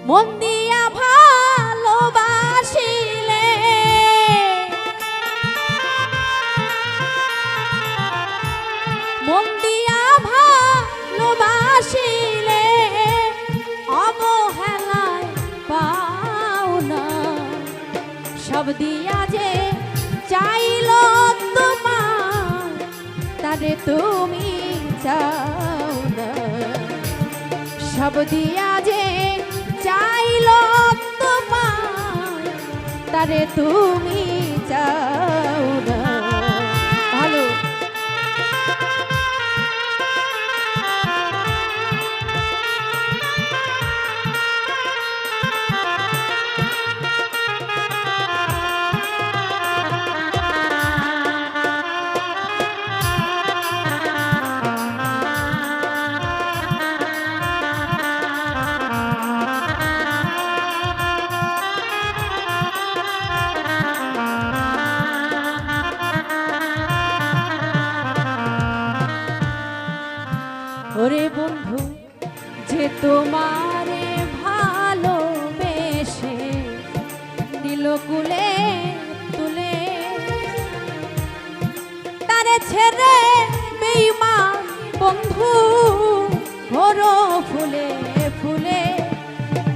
মন দিয়া ভালোবাসিলে মন দিয়া ভালোবাসিলে অবহেলায় পাও না সব দিয়া যে চাইল তোমার তারে তুমি চাও না সব দিয়া যে চাইল তোমার তারে তুমি চাও না ভালো ওরে বন্ধু যে তোমারে ভালোবেসে দিল কুলে তুলে তারে ছেড়ে বেঈমান বন্ধু ঘোরো ফুলে ফুলে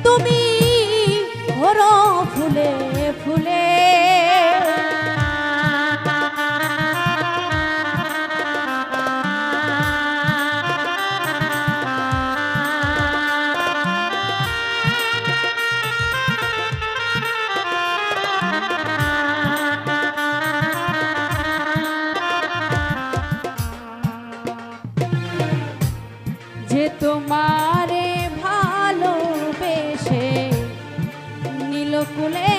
তুমি ঘোরো ফুলে ফুলে যে তোমারে ভালোবেসে নীল কুলে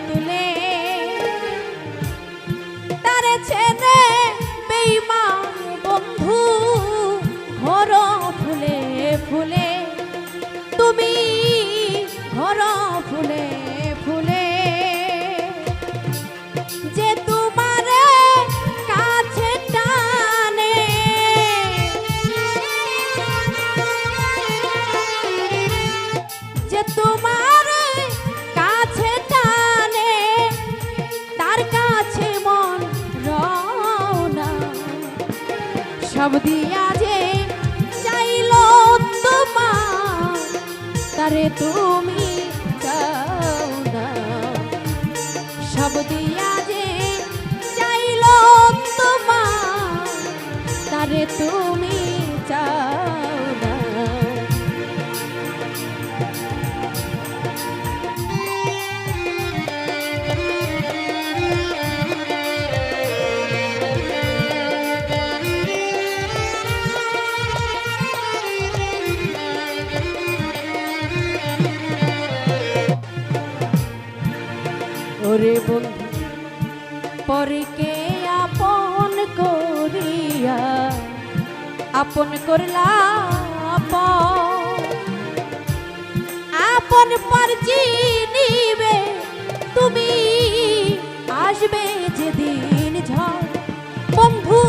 তুলে তারে ছেড়ে বেঈমান বন্ধু ঘোরো ফুলে ফুলে তুমি ঘোরো ফুলে ফুলে যে তোমারে কাছে টানে যে তোমার কাছে টানে তার কাছে মন রওনা সব দিয়া যে চাইল তোমার তারে তুমি চাও না সব দিয়া যে চাইল তোমার তারে তুমি চাও না ওরে বন্ধু পরকে আপন করিয়া আপন করলা আপন পরজি নিবে তুমি আসবে যেদিন ঝড় বন্ধু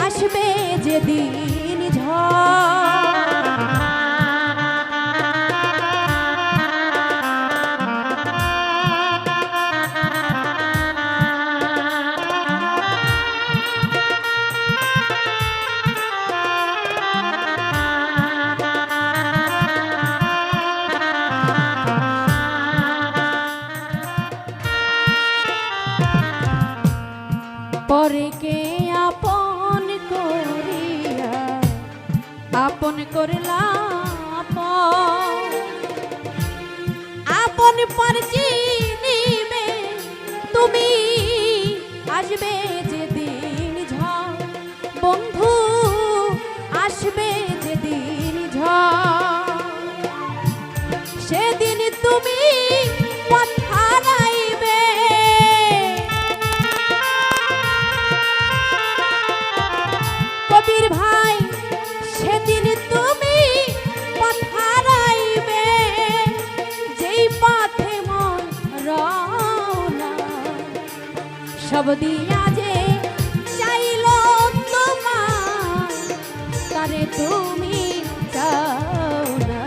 আসবে যেদিন ঝড় পরকে আপন করিয়া আপন করলা আপন পরজি নিবে তুমি আসবে যেদিন ঝড় বন্ধু আসবে যেদিন ঝড় সেদিন তুমি পথ হারাইবে কবির ভাই সেদিন তুমি পথ হারাইবে যেই পথে মন রওনা সব দিয়া যে চাইল তোমার তারে তুমি চাও না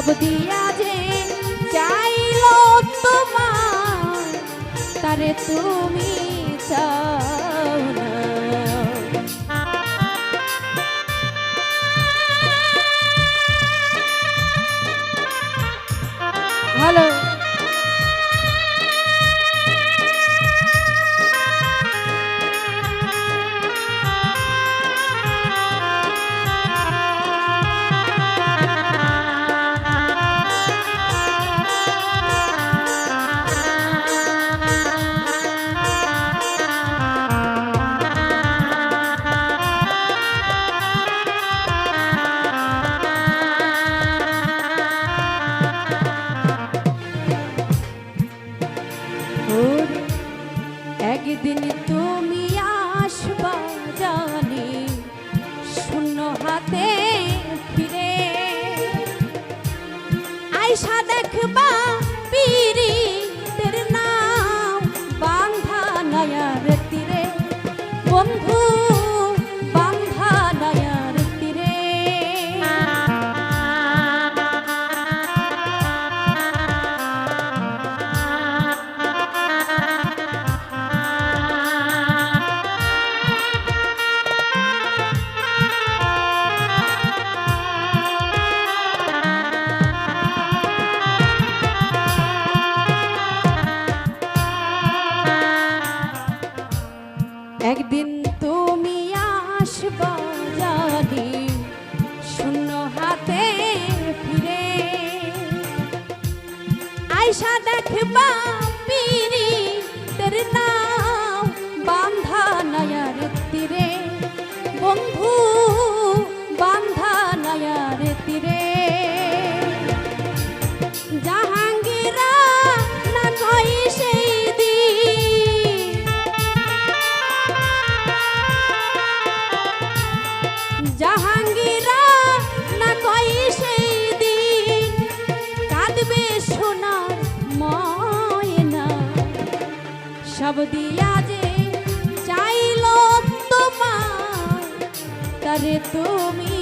সব দিয়া যে চাইল তোমার তারে তুমি চাও না। হ্যালো একদিন তুমি আসবা জানি শূন্য হাতে ফিরে, আয়সা দেখবা পীড়িতের নাম বান্ধা নয়ার তীরে, বন্ধু বান্ধা নয়ার তীরে। একদিন তুমি আসবা জানি শূন্য হাতে ফিরে, আয়সা দেখবা পীড়িতের নাম বান্ধা নয়ার তীরে, বন্ধু বান্ধা নয়ার তীরে। জাহাঙ্গীরা না কই সেই দিন, জাহাঙ্গীরা না কই সেই দিন কাঁদবে সোনার ময়না, সব দিয়া যে চাইল তোমার তারে তুমি